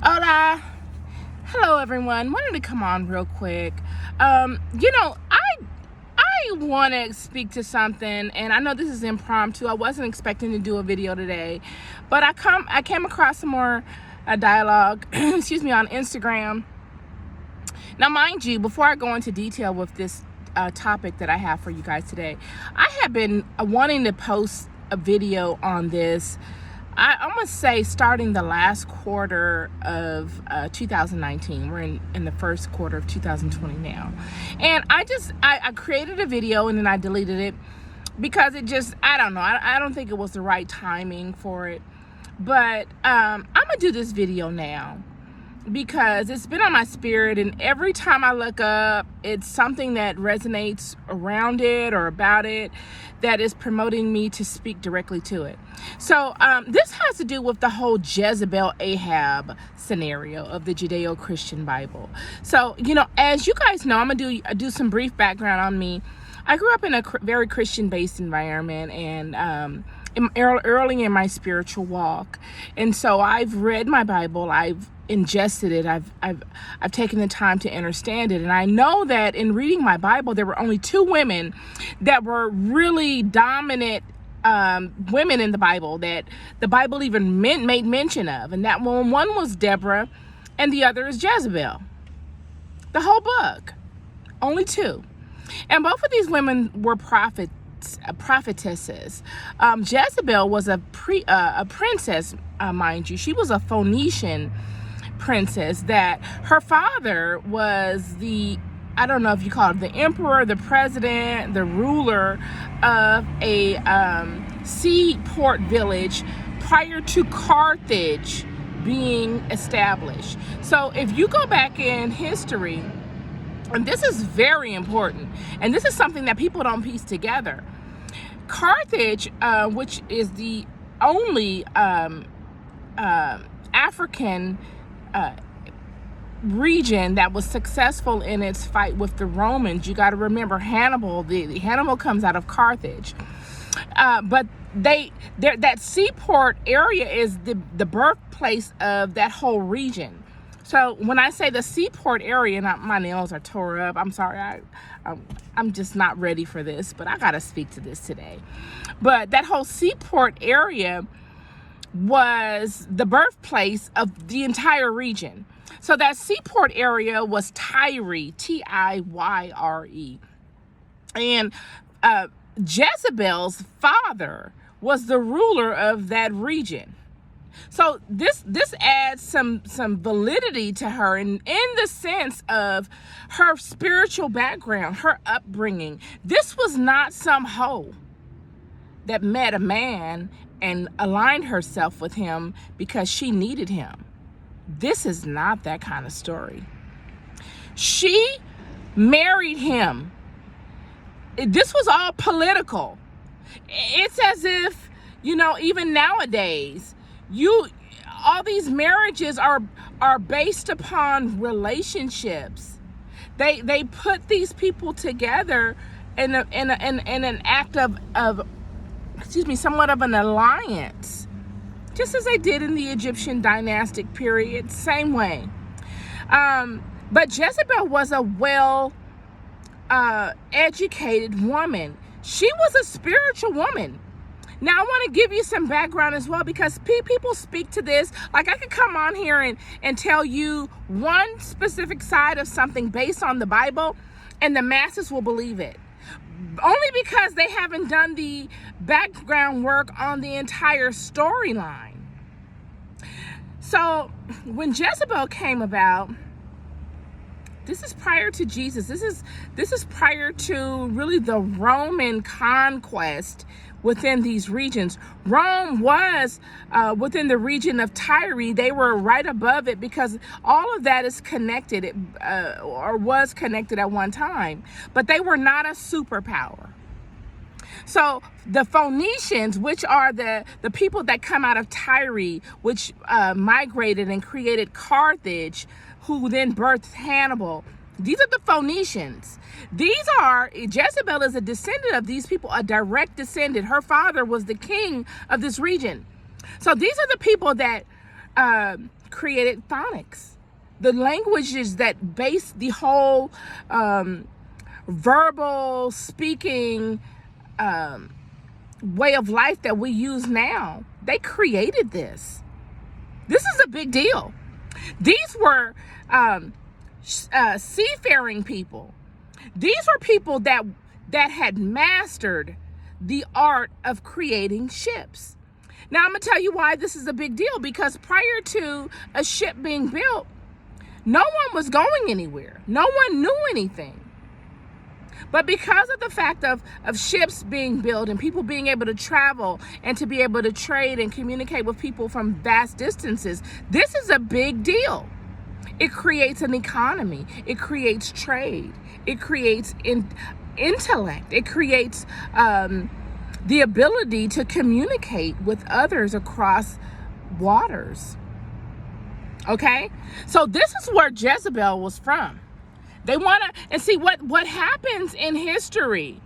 Hola. Hello, everyone. Wanted to come on real quick. I want to speak to something, and I know this is impromptu. I wasn't expecting to do a video today, but I came across some more dialogue, excuse me, on Instagram. Now, mind you, before I go into detail with this topic that I have for you guys today, I have been wanting to post a video on this. I'm going to say starting the last quarter of 2019. We're in the first quarter of 2020 now. And I created a video and then I deleted it because it just, I don't know. I don't think it was the right timing for it. But I'm going to do this video now because it's been on my spirit, and every time I look up, it's something that resonates around it or about it that is promoting me to speak directly to it. So this has to do with the whole Jezebel Ahab scenario of the Judeo-Christian Bible. So, as you guys know, I'm gonna do some brief background on me. I grew up in a very Christian-based environment, and early in my spiritual walk, and so I've read my Bible, I've ingested it, I've taken the time to understand it, and I know that in reading my Bible there were only two women that were really dominant women in the Bible that the Bible even made mention of, and that one was Deborah and the other is Jezebel. The whole book, only two, and both of these women were prophetesses. Jezebel was a princess, mind you. She was a Phoenician princess that her father was I don't know if you call it the emperor, the president, the ruler of a seaport village prior to Carthage being established. So if you go back in history, and this is very important, and this is something that people don't piece together. Carthage, which is the only African region that was successful in its fight with the Romans. You got to remember Hannibal. Hannibal comes out of Carthage, but that seaport area is the birthplace of that whole region. So when I say the seaport area, my nails are tore up. I'm sorry. I'm just not ready for this, but I got to speak to this today. But that whole seaport area was the birthplace of the entire region. So that seaport area was Tyre, Tiyre. And Jezebel's father was the ruler of that region. So this adds some validity to her in the sense of her spiritual background, her upbringing. This was not some hoe that met a man and aligned herself with him because she needed him. This is not that kind of story. She married him. This was all political. It's as if, even nowadays, all these marriages are based upon relationships. They put these people together in an act of somewhat of an alliance, just as they did in the Egyptian dynastic period, same way. But Jezebel was a educated woman. She was a spiritual woman. Now, I want to give you some background as well, because people speak to this. Like, I could come on here and tell you one specific side of something based on the Bible, and the masses will believe it. Only because they haven't done the background work on the entire storyline. So, when Jezebel came about, this is prior to Jesus. This is prior to really the Roman conquest within these regions. Rome was within the region of Tyre. They were right above it because all of that is connected, or was connected at one time. But they were not a superpower. So the Phoenicians, which are the people that come out of Tyre, which migrated and created Carthage, who then birthed Hannibal. These are the Phoenicians. Jezebel is a descendant of these people, a direct descendant. Her father was the king of this region. So these are the people that created phonics, the languages that base the whole verbal speaking way of life that we use now. They created this. This is a big deal. These were seafaring people. These were people that had mastered the art of creating ships. Now, I'm going to tell you why this is a big deal, because prior to a ship being built, no one was going anywhere. No one knew anything. But because of the fact of ships being built and people being able to travel and to be able to trade and communicate with people from vast distances, this is a big deal. It creates an economy. It creates trade. It creates intellect. It creates the ability to communicate with others across waters. Okay? So this is where Jezebel was from. They want to, and see what happens in history.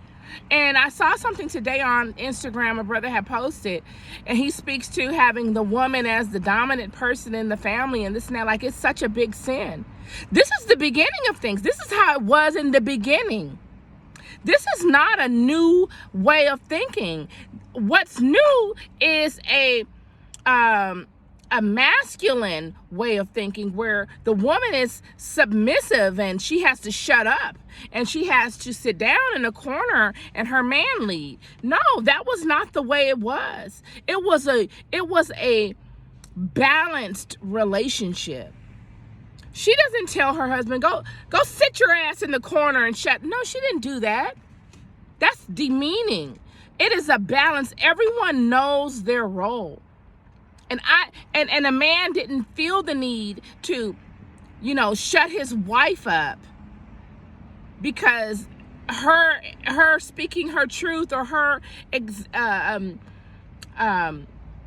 And I saw something today on Instagram a brother had posted, and he speaks to having the woman as the dominant person in the family and this and that, like it's such a big sin. This is the beginning of things. This is how it was in the beginning. This is not a new way of thinking. What's new is a masculine way of thinking where the woman is submissive and she has to shut up and she has to sit down in a corner and her man lead. No, that was not the way it was. It was a balanced relationship. She doesn't tell her husband, go sit your ass in the corner and shut. No, she didn't do that. That's demeaning. It is a balance. Everyone knows their role. And a man didn't feel the need to, shut his wife up because her speaking her truth or her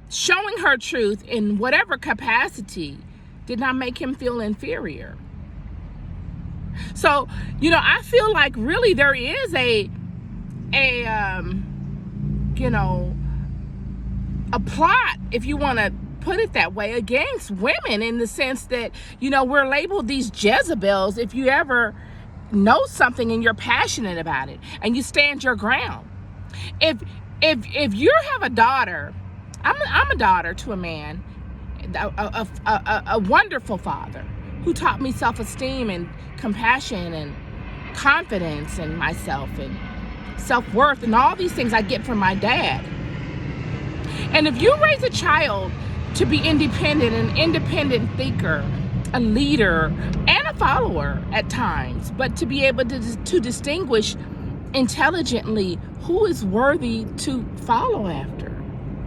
showing her truth in whatever capacity did not make him feel inferior. So, I feel like really there is a plot, if you want to put it that way, against women, in the sense that, we're labeled these Jezebels if you ever know something and you're passionate about it and you stand your ground. If you have a daughter, I'm a daughter to a man, a wonderful father who taught me self-esteem and compassion and confidence in myself and self-worth and all these things I get from my dad. And if you raise a child to be independent, an independent thinker, a leader, and a follower at times, but to be able to distinguish intelligently who is worthy to follow after,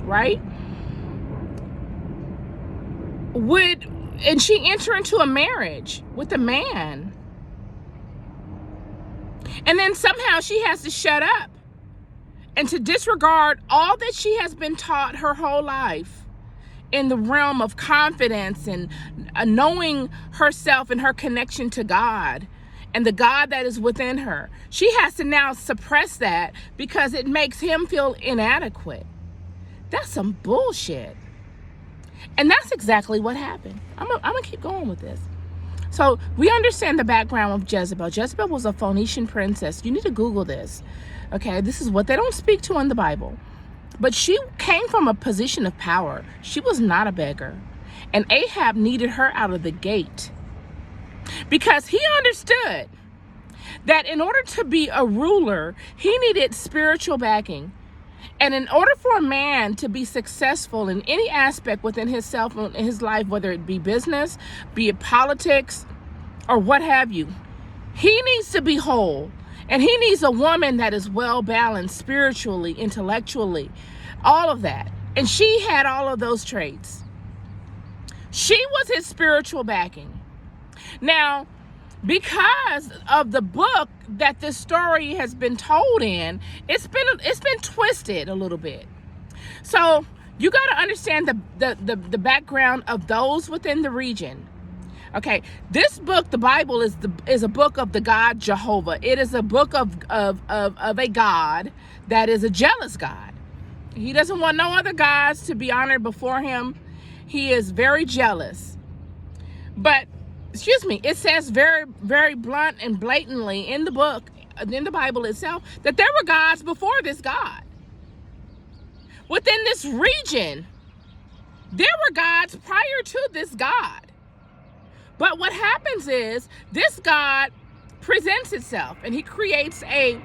right? And she enter into a marriage with a man, and then somehow she has to shut up and to disregard all that she has been taught her whole life in the realm of confidence and knowing herself and her connection to God and the God that is within her. She has to now suppress that because it makes him feel inadequate. That's some bullshit. And that's exactly what happened. I'm gonna keep going with this. So we understand the background of Jezebel. Jezebel was a Phoenician princess. You need to Google this. Okay, this is what they don't speak to in the Bible. But she came from a position of power. She was not a beggar. And Ahab needed her out of the gate because he understood that in order to be a ruler, he needed spiritual backing. And in order for a man to be successful in any aspect within himself and his life, whether it be business, be it politics, or what have you, he needs to be whole. And he needs a woman that is well balanced spiritually, intellectually, all of that. And she had all of those traits. She was his spiritual backing. Now, because of the book that this story has been told in, it's been twisted a little bit. So you got to understand the background of those within the region. Okay, this book, the Bible, is a book of the God Jehovah. It is a book of a God that is a jealous God. He doesn't want no other gods to be honored before him. He is very jealous. But, excuse me, it says very, very blunt and blatantly in the book, in the Bible itself, that there were gods before this God. Within this region, there were gods prior to this God. But what happens is this God presents itself, and he creates a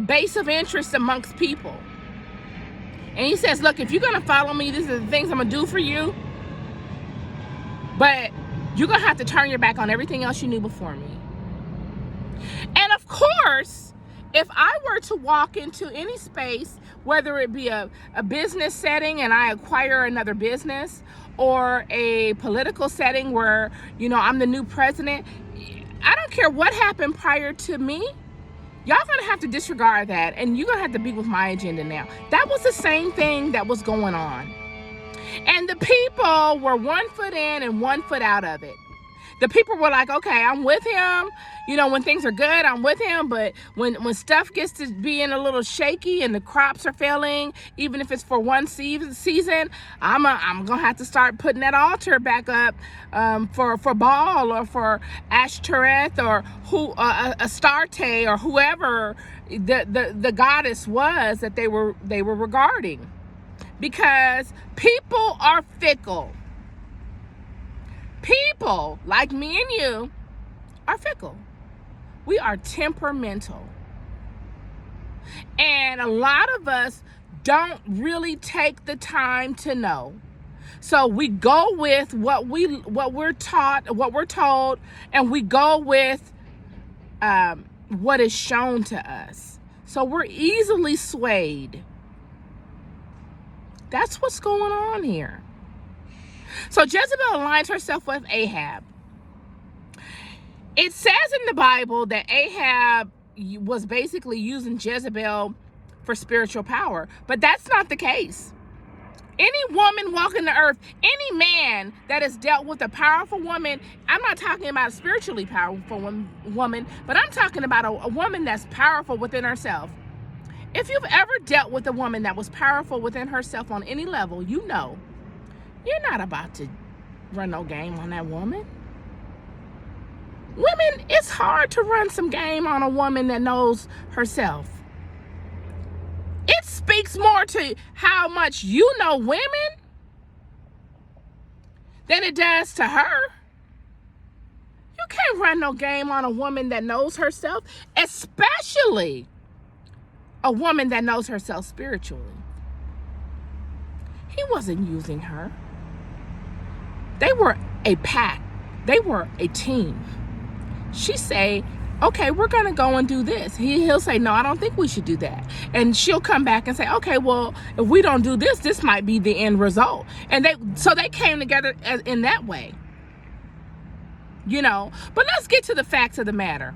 base of interest amongst people. And he says, look, if you're going to follow me, these are the things I'm going to do for you. But you're going to have to turn your back on everything else you knew before me. And of course, if I were to walk into any space, whether it be a business setting and I acquire another business, or a political setting where, you know, I'm the new president, I don't care what happened prior to me, y'all gonna have to disregard that, and you're gonna have to be with my agenda now. That was the same thing that was going on. And the people were 1 foot in and 1 foot out of it. The people were like, okay, I'm with him. You know, when things are good, I'm with him. But when stuff gets to being a little shaky and the crops are failing, even if it's for one season, I'm going to have to start putting that altar back up for Baal or for Ashtoreth or Astarte or whoever the goddess was that they were regarding. Because people are fickle. People like me and you are fickle. We are temperamental. And a lot of us don't really take the time to know. So we go with what we're taught, what we're told, and we go with what is shown to us. So we're easily swayed. That's what's going on here. So Jezebel aligns herself with Ahab. It says in the Bible that Ahab was basically using Jezebel for spiritual power, but that's not the case. Any woman walking the earth, any man that has dealt with a powerful woman, I'm not talking about a spiritually powerful woman, but I'm talking about a woman that's powerful within herself. If you've ever dealt with a woman that was powerful within herself on any level, you know you're not about to run no game on that woman. Women, it's hard to run some game on a woman that knows herself. It speaks more to how much you know women than it does to her. You can't run no game on a woman that knows herself, especially a woman that knows herself spiritually. He wasn't using her. They were a pack. They were a team. She say, okay, we're going to go and do this. He'll say, no, I don't think we should do that. And she'll come back and say, okay, well, if we don't do this, this might be the end result. And they came together in that way. You know, but let's get to the facts of the matter.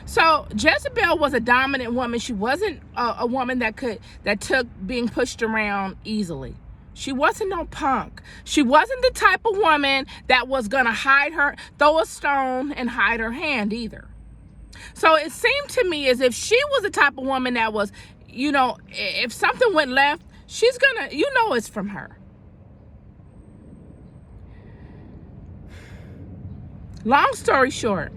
So Jezebel was a dominant woman. She wasn't a woman that took being pushed around easily. She wasn't no punk. She wasn't the type of woman that was going to throw a stone and hide her hand either. So it seemed to me as if she was the type of woman that was, you know, if something went left, she's going to, you know, it's from her. Long story short,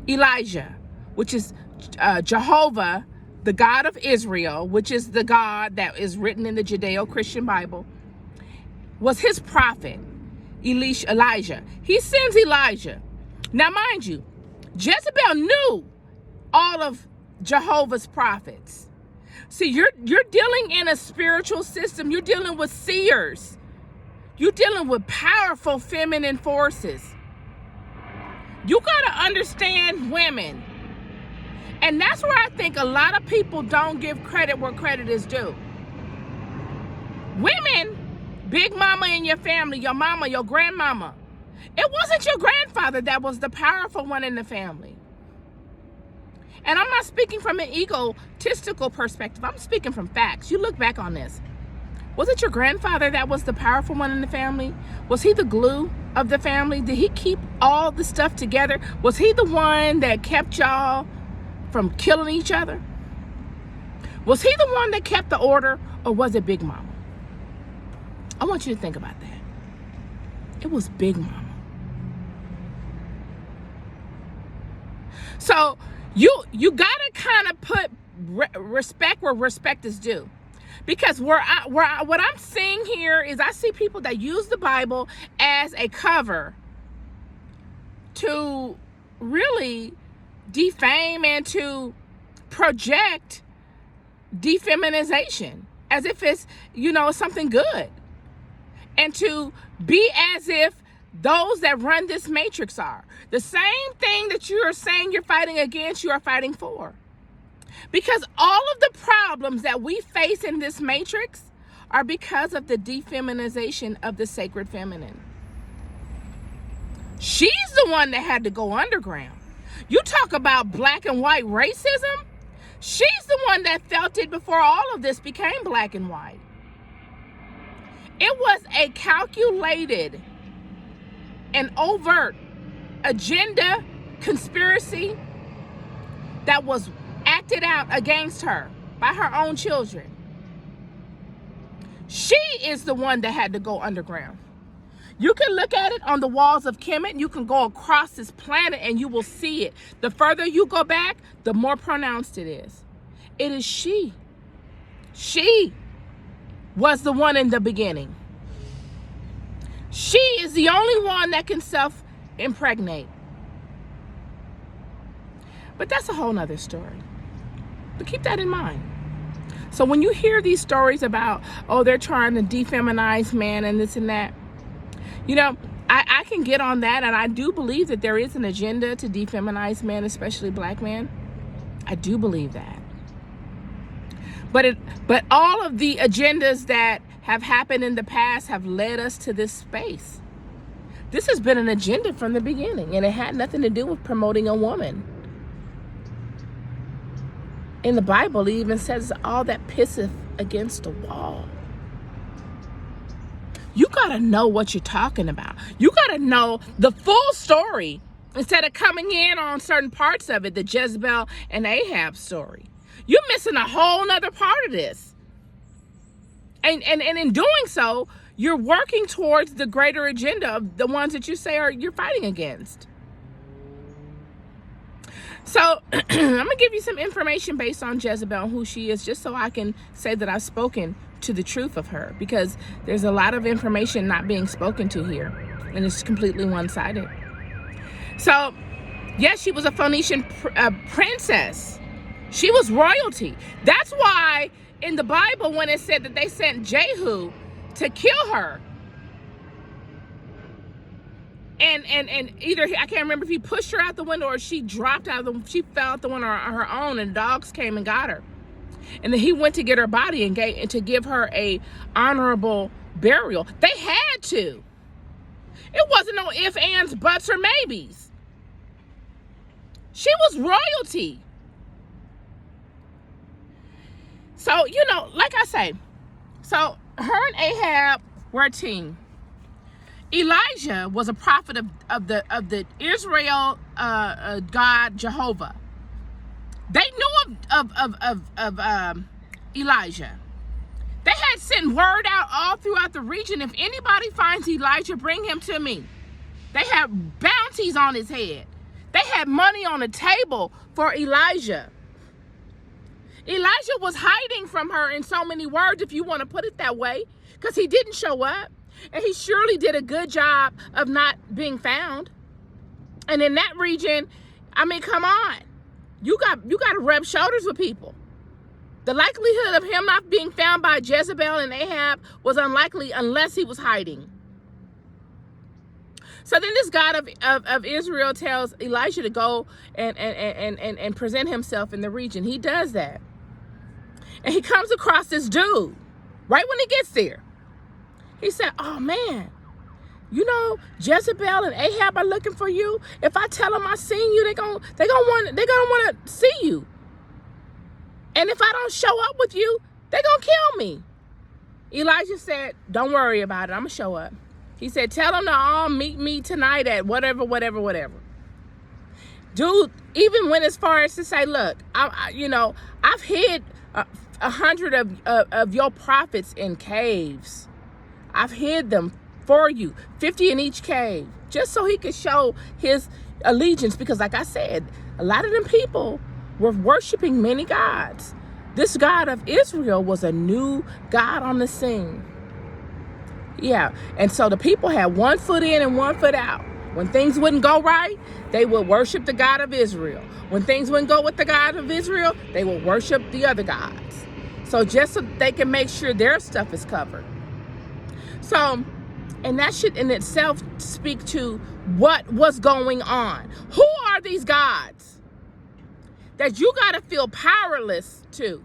Elijah, which is Jehovah, the God of Israel, which is the God that is written in the Judeo-Christian Bible, was his prophet, Elijah. He sends Elijah. Now, mind you, Jezebel knew all of Jehovah's prophets. See, you're dealing in a spiritual system. You're dealing with seers. You're dealing with powerful feminine forces. You got to understand women. And that's where I think a lot of people don't give credit where credit is due. Women, big mama in your family, your mama, your grandmama. It wasn't your grandfather that was the powerful one in the family. And I'm not speaking from an egotistical perspective. I'm speaking from facts. You look back on this. Was it your grandfather that was the powerful one in the family? Was he the glue of the family? Did he keep all the stuff together? Was he the one that kept y'all from killing each other? Was he the one that kept the order? Or was it Big Mama? I want you to think about that. It was Big Mama. So you gotta kind of put respect where respect is due, because what I'm seeing here is I see people that use the Bible as a cover to really defame and to project defeminization as if it's, something good, and to be as if those that run this matrix are. The same thing that you are saying you're fighting against, you are fighting for. Because all of the problems that we face in this matrix are because of the defeminization of the sacred feminine. She's the one that had to go underground. You talk about black and white racism. She's the one that felt it before all of this became black and white. It was a calculated and overt agenda, conspiracy that was acted out against her by her own children. She is the one that had to go underground. You can look at it on the walls of Kemet. You can go across this planet and you will see it. The further you go back, the more pronounced it is. It is she. She was the one in the beginning. She is the only one that can self-impregnate. But that's a whole nother story. But keep that in mind. So when you hear these stories about, they're trying to defeminize man and this and that, I can get on that, and I do believe that there is an agenda to defeminize men, especially black men. I do believe that. But all of the agendas that have happened in the past have led us to this space. This has been an agenda from the beginning, and it had nothing to do with promoting a woman. In the Bible, it even says, all that pisseth against the wall. You gotta know what you're talking about. You gotta know the full story instead of coming in on certain parts of it, the Jezebel and Ahab story. You're missing a whole nother part of this. And in doing so, you're working towards the greater agenda of the ones that you say you're fighting against. So I'm going to give you some information based on Jezebel and who she is, just so I can say that I've spoken to the truth of her, because there's a lot of information not being spoken to here, and it's completely one-sided. So, yes, she was a Phoenician princess. She was royalty. That's why in the Bible, when it said that they sent Jehu to kill her, and either, I can't remember if he pushed her out the window or she dropped out of she fell out the window on her own, and dogs came and got her. And then he went to get her body and to give her a honorable burial. They had to. It wasn't no ifs, ands, buts, or maybes. She was royalty. So, like I say, so her and Ahab were a team. Elijah was a prophet of the Israel God Jehovah. They knew of Elijah. They had sent word out all throughout the region. If anybody finds Elijah, bring him to me. They had bounties on his head. They had money on the table for Elijah. Elijah was hiding from her, in so many words, if you want to put it that way, because he didn't show up. And he surely did a good job of not being found. And in that region, come on. You got to rub shoulders with people. The likelihood of him not being found by Jezebel and Ahab was unlikely unless he was hiding. So then this God of Israel tells Elijah to go and present himself in the region. He does that. And he comes across this dude right when he gets there. He said, oh man, Jezebel and Ahab are looking for you. If I tell them I seen you, they're gonna want to see you. And if I don't show up with you, they're gonna kill me. Elijah said, don't worry about it. I'm gonna show up. He said, tell them to all meet me tonight at whatever. Dude, even went as far as to say, look, I've hid 100 of your prophets in caves. I've hid them for you, 50 in each cave, just so he could show his allegiance. Because like I said, a lot of them people were worshiping many gods. This God of Israel was a new God on the scene. Yeah, and so the people had one foot in and one foot out. When things wouldn't go right, they would worship the God of Israel. When things wouldn't go with the God of Israel, they would worship the other gods. So just so they can make sure their stuff is covered. So, and that should in itself speak to what was going on. Who are these gods that you got to feel powerless to?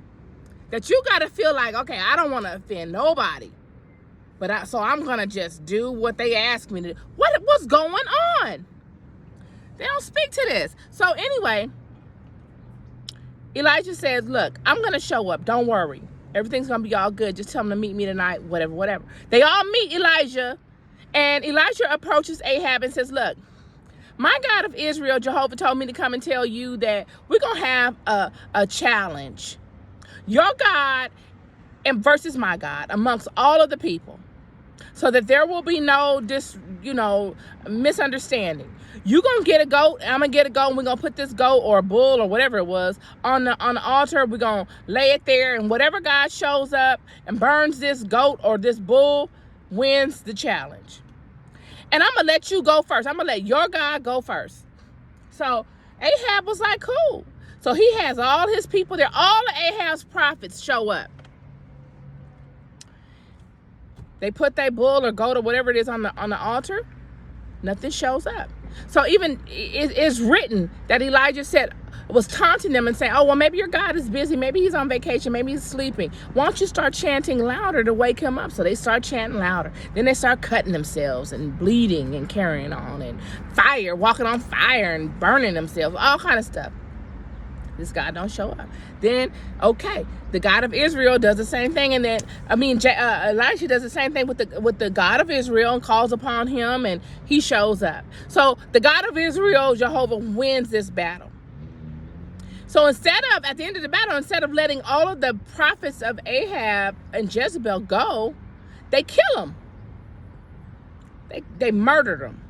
That you got to feel like, okay, I don't want to offend nobody. So I'm going to just do what they ask me to do. What's going on? They don't speak to this. So anyway, Elijah says, look, I'm going to show up. Don't worry. Everything's going to be all good. Just tell them to meet me tonight, whatever. They all meet Elijah. And Elijah approaches Ahab and says, look, my God of Israel, Jehovah, told me to come and tell you that we're going to have a challenge. Your God and versus my God amongst all of the people, so that there will be no misunderstanding. You're going to get a goat, and I'm going to get a goat, and we're going to put this goat or a bull or whatever it was on the altar. We're going to lay it there, and whatever God shows up and burns this goat or this bull wins the challenge. And I'm going to let you go first. I'm going to let your God go first. So Ahab was like, cool. So he has all his people there. All of Ahab's prophets show up. They put their bull or goat or whatever it is on the altar. Nothing shows up. So even it's written that Elijah was taunting them and saying, oh, well, maybe your God is busy. Maybe he's on vacation. Maybe he's sleeping. Why don't you start chanting louder to wake him up? So they start chanting louder. Then they start cutting themselves and bleeding and carrying on, and walking on fire and burning themselves, all kind of stuff. This God don't show up. Then, okay, the God of Israel does the same thing, and then Elijah does the same thing with the God of Israel and calls upon him, and he shows up. So the God of Israel, Jehovah, wins this battle. So at the end of the battle, instead of letting all of the prophets of Ahab and Jezebel go, they kill them. They murdered them.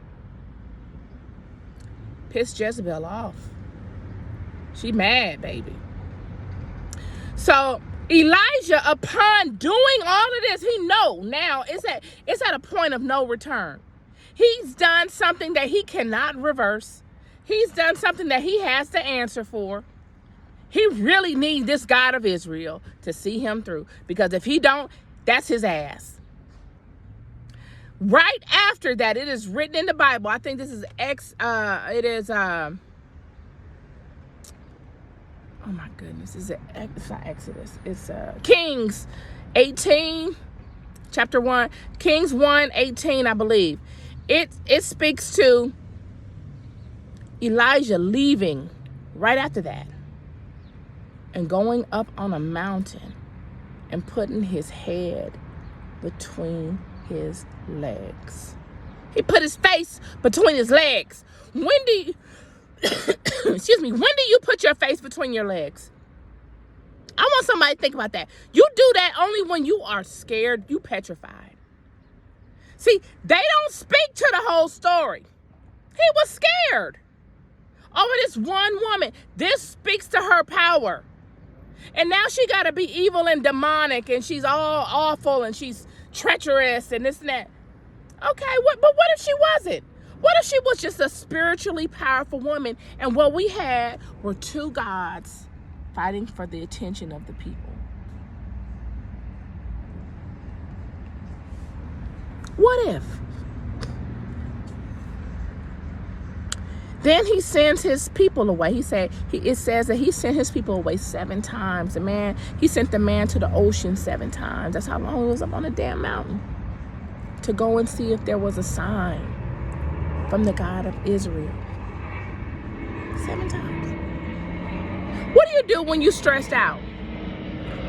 Pissed Jezebel off. She mad, baby. So Elijah, upon doing all of this, he know now it's at a point of no return. He's done something that he cannot reverse. He's done something that he has to answer for. He really needs this God of Israel to see him through, because if he don't, that's his ass. Right after that, it is written in the Bible. I think this is oh my goodness, it's not Exodus. It's Kings 18, chapter 1. Kings 1:18, I believe. It speaks to Elijah leaving right after that and going up on a mountain and putting his head between his legs. He put his face between his legs. Excuse me, when do you put your face between your legs? I want somebody to think about that. You do that only when you are scared, you petrified. See, they don't speak to the whole story. He was scared over this one woman. This speaks to her power. And now she got to be evil and demonic, and she's all awful, and she's treacherous and this and that. Okay, but what if she wasn't? What if she was just a spiritually powerful woman, and what we had were two gods fighting for the attention of the people? What if? Then he sends his people away. It says that he sent his people away 7 times. He sent the man to the ocean 7 times. That's how long he was up on a damn mountain to go and see if there was a sign from the God of Israel. 7 times. What do you do when you're stressed out?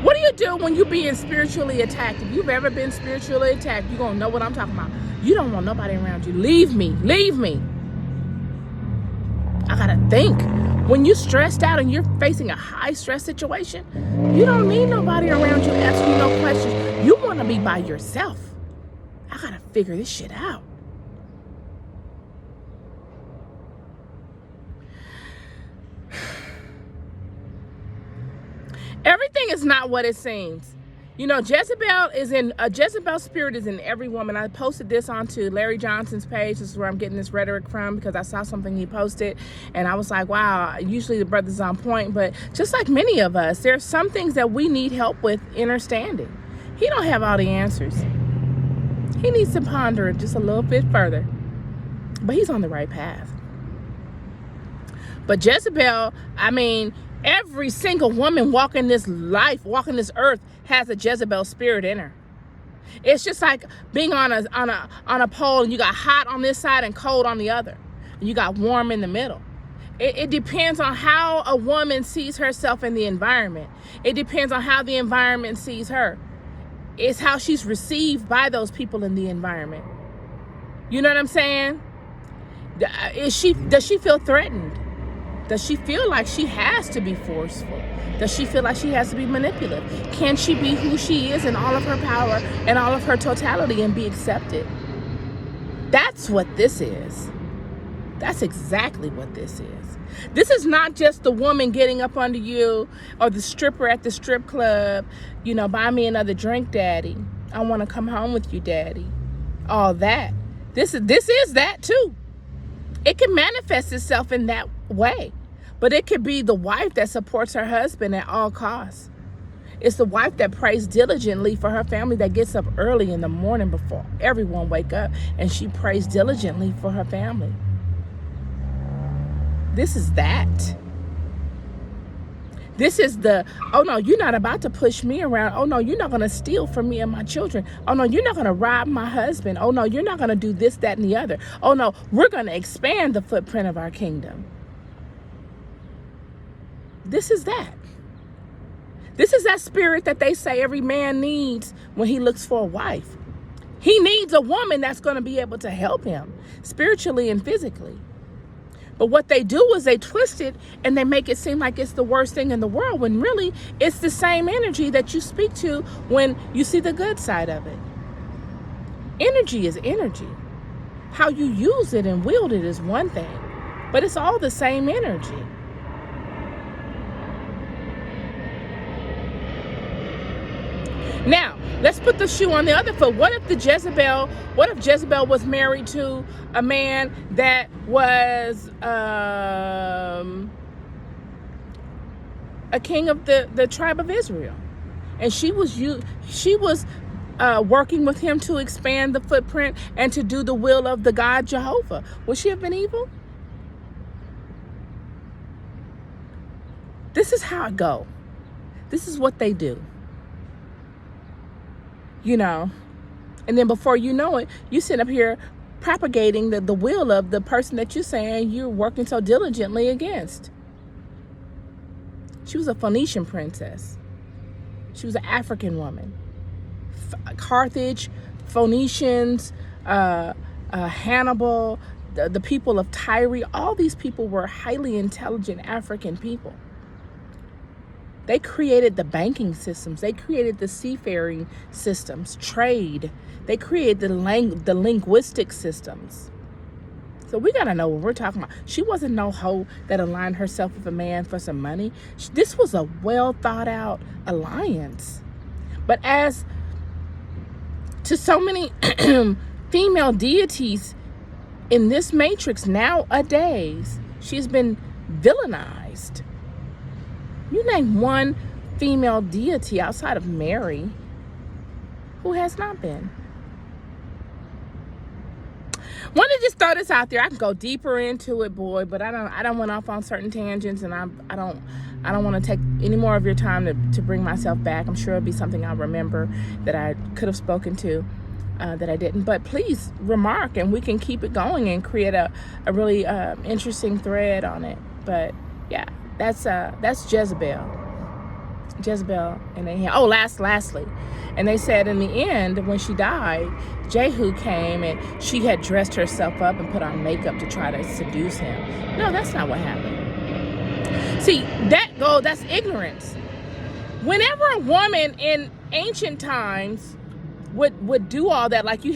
What do you do when you're being spiritually attacked? If you've ever been spiritually attacked, you're going to know what I'm talking about. You don't want nobody around you. Leave me. Leave me. I got to think. When you're stressed out and you're facing a high stress situation, You don't need nobody around you asking you no questions. You want to be by yourself. I got to figure this shit out. Everything is not what it seems. You know, Jezebel spirit is in every woman. I posted this onto Larry Johnson's page. This is where I'm getting this rhetoric from, because I saw something he posted and I was like, wow, usually the brother's on point. But just like many of us, there's some things that we need help with understanding. He don't have all the answers. He needs to ponder it just a little bit further. But he's on the right path. But Jezebel, I mean, every single woman walking this life, walking this earth, has a Jezebel spirit in her. It's just like being on a pole, and you got hot on this side and cold on the other. And you got warm in the middle. It depends on how a woman sees herself in the environment. It depends on how the environment sees her. It's how she's received by those people in the environment. You know what I'm saying? Does she feel threatened? Does she feel like she has to be forceful? Does she feel like she has to be manipulative? Can she be who she is in all of her power and all of her totality and be accepted? That's what this is. That's exactly what this is. This is not just the woman getting up under you, or the stripper at the strip club, you know, buy me another drink, daddy. I want to come home with you, daddy. All that. This is that too. It can manifest itself in that way. But it could be the wife that supports her husband at all costs. It's the wife that prays diligently for her family, that gets up early in the morning before everyone wake up, and she prays diligently for her family. This is that. This is the, oh no, you're not about to push me around. Oh no, you're not going to steal from me and my children. Oh no, you're not going to rob my husband. Oh no, you're not going to do this, that, and the other. Oh no, we're going to expand the footprint of our kingdom. This is that. This is that spirit that they say every man needs when he looks for a wife. He needs a woman that's going to be able to help him spiritually and physically. But what they do is they twist it and they make it seem like it's the worst thing in the world, when really it's the same energy that you speak to when you see the good side of it. Energy is energy. How you use it and wield it is one thing, but it's all the same energy. Now, let's put the shoe on the other foot. What if Jezebel was married to a man that was a king of the tribe of Israel, and she was working with him to expand the footprint and to do the will of the God Jehovah? Would she have been evil? This is how it go. This is what they do. You know, and then before you know it, you sit up here propagating the will of the person that you're saying you're working so diligently against. She was a Phoenician princess. She was an African woman. Carthage, Phoenicians, Hannibal, the people of Tyre, all these people were highly intelligent African people. They created the banking systems. They created the seafaring systems, trade. They created the linguistic systems. So we got to know what we're talking about. She wasn't no hoe that aligned herself with a man for some money. This was a well thought out alliance. But as to so many female deities in this matrix nowadays, she's been villainized. You name one female deity outside of Mary who has not been. Want to just throw this out there. I can go deeper into it, boy, but I don't went off on certain tangents, and I don't want to take any more of your time to bring myself back. I'm sure it'll be something I'll remember that I could have spoken to that I didn't. But please remark, and we can keep it going and create a really interesting thread on it. But yeah. That's Jezebel and Ahab. Oh, lastly, and they said in the end, when she died, Jehu came and she had dressed herself up and put on makeup to try to seduce him. No, that's not what happened. See, that's ignorance. Whenever a woman in ancient times would do all that, like you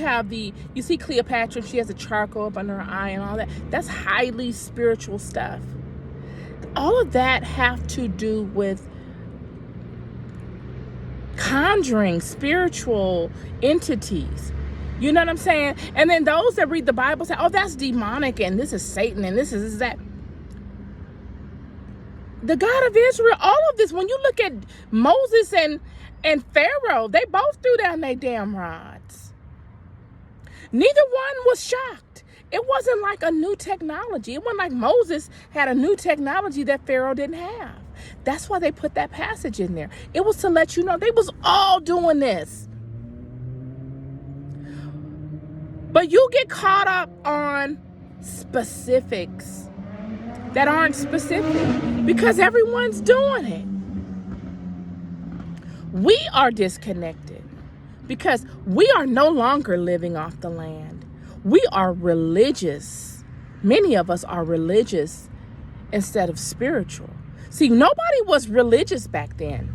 see Cleopatra, she has a charcoal up under her eye and all that. That's highly spiritual stuff. All of that have to do with conjuring spiritual entities. You know what I'm saying? And then those that read the Bible say, oh, that's demonic, and this is Satan, and this is that. The God of Israel, all of this, when you look at Moses and Pharaoh, they both threw down their damn rods. Neither one was shocked. It wasn't like a new technology. It wasn't like Moses had a new technology that Pharaoh didn't have. That's why they put that passage in there. It was to let you know they was all doing this. But you get caught up on specifics that aren't specific because everyone's doing it. We are disconnected because we are no longer living off the land. We are religious. Many of us are religious instead of spiritual. See, nobody was religious back then.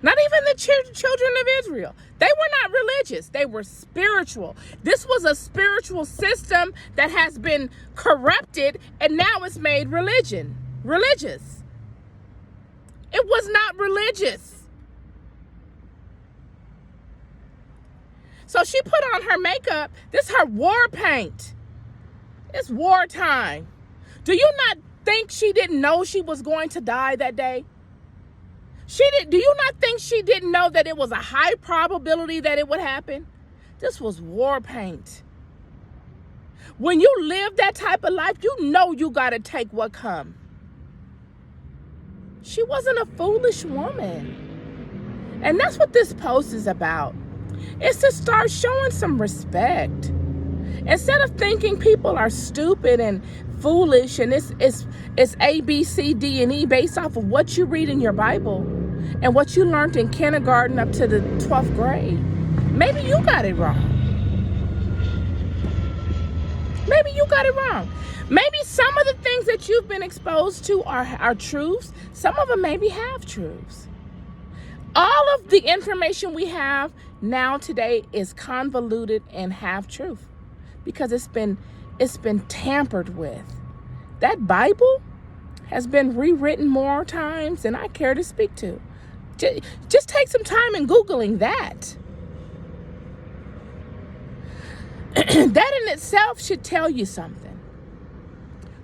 Not even the children of Israel. They were not religious. They were spiritual. This was a spiritual system that has been corrupted and now it's made religious. It was not religious. So she put on her makeup. This is her war paint. It's wartime. Do you not think she didn't know she was going to die that day? Do you not think she didn't know that it was a high probability that it would happen? This was war paint. When you live that type of life, you know you got to take what comes. She wasn't a foolish woman. And that's what this post is about. It's to start showing some respect. Instead of thinking people are stupid and foolish and it's A, B, C, D, and E based off of what you read in your Bible and what you learned in kindergarten up to the 12th grade. Maybe you got it wrong. Maybe you got it wrong. Maybe some of the things that you've been exposed to are truths. Some of them maybe have truths. All of the information we have now today is convoluted and half truth because it's been tampered with. That Bible has been rewritten more times than I care to speak to. Just take some time in Googling that. That in itself should tell you something.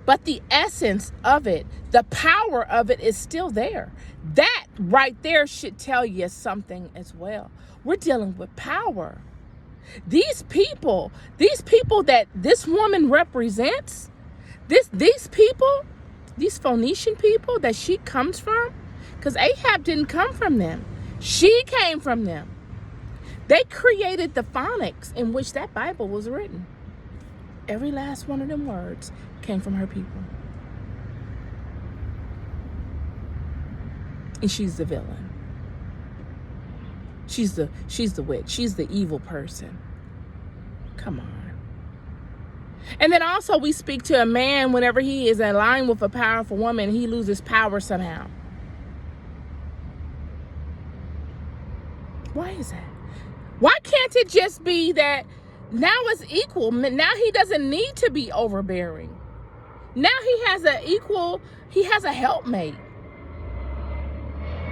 But the essence of it, the power of it is still there. That right there should tell you something as well. We're dealing with power. These people that this woman represents, these people, these Phoenician people that she comes from, because Ahab didn't come from them. She came from them. They created the phonics in which that Bible was written. Every last one of them words came from her people. And she's the villain. She's the witch. She's the evil person. Come on. And then also we speak to a man whenever he is in line with a powerful woman, he loses power somehow. Why is that? Why can't it just be that now it's equal? Now he doesn't need to be overbearing. Now he has a helpmate.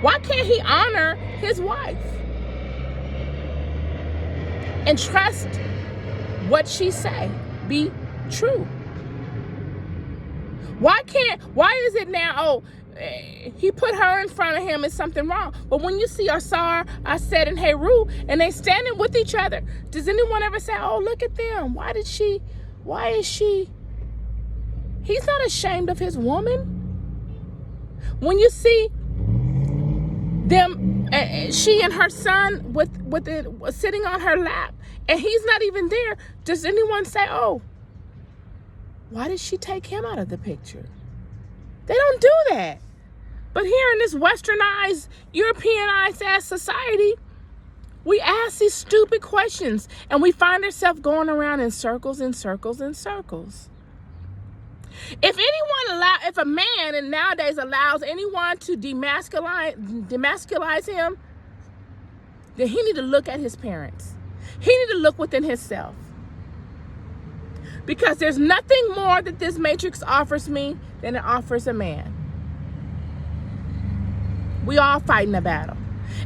Why can't he honor his wife and trust what she say be true? Why is it now, he put her in front of him, is something wrong? But when you see Asar, Ased, and Heru, and they standing with each other, does anyone ever say, oh, look at them? Why is she? He's not ashamed of his woman. When you see them, she and her son with it sitting on her lap, and he's not even there, does anyone say, oh, why did she take him out of the picture? They don't do that. But here in this westernized, Europeanized ass society, we ask these stupid questions and we find ourselves going around in circles and circles and circles. If a man and nowadays allows anyone to demasculize him, then he need to look at his parents. He need to look within himself. Because there's nothing more that this matrix offers me than it offers a man. We all fighting a battle.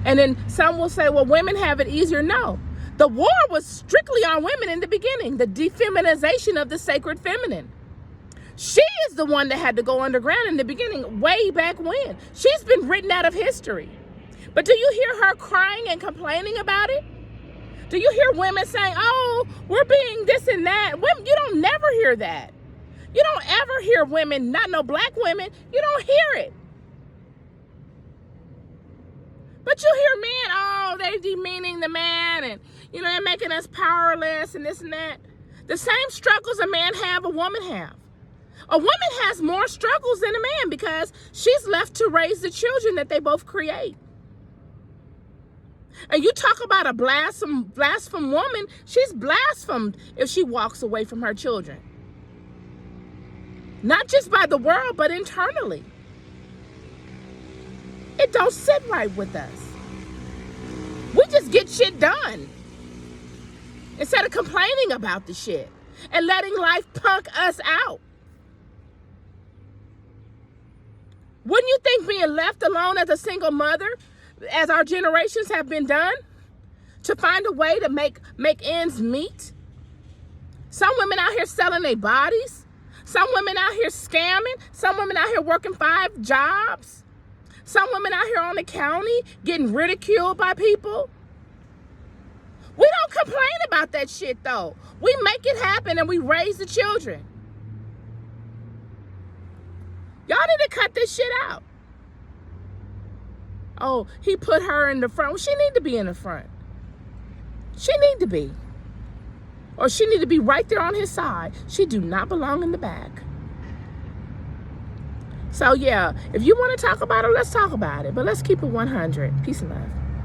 And then some will say, well, women have it easier. No. The war was strictly on women in the beginning. The defeminization of the sacred feminine. She is the one that had to go underground in the beginning, way back when. She's been written out of history. But do you hear her crying and complaining about it? Do you hear women saying, oh, we're being this and that? Women, you don't never hear that. You don't ever hear women, not no black women, you don't hear it. But you hear men, oh, they demeaning the man and, they're making us powerless and this and that. The same struggles a man have, a woman have. A woman has more struggles than a man because she's left to raise the children that they both create. And you talk about a blaspheme woman, she's blasphemed if she walks away from her children. Not just by the world, but internally. It don't sit right with us. We just get shit done. Instead of complaining about the shit and letting life punk us out. Wouldn't you think being left alone as a single mother, as our generations have been done, to find a way to make ends meet? Some women out here selling their bodies. Some women out here scamming. Some women out here working 5 jobs. Some women out here on the county getting ridiculed by people. We don't complain about that shit though. We make it happen and we raise the children. Y'all need to cut this shit out. Oh, he put her in the front. Well, she need to be in the front. She need to be. Or she need to be right there on his side. She do not belong in the back. So yeah, if you want to talk about it, let's talk about it. But let's keep it 100. Peace and love.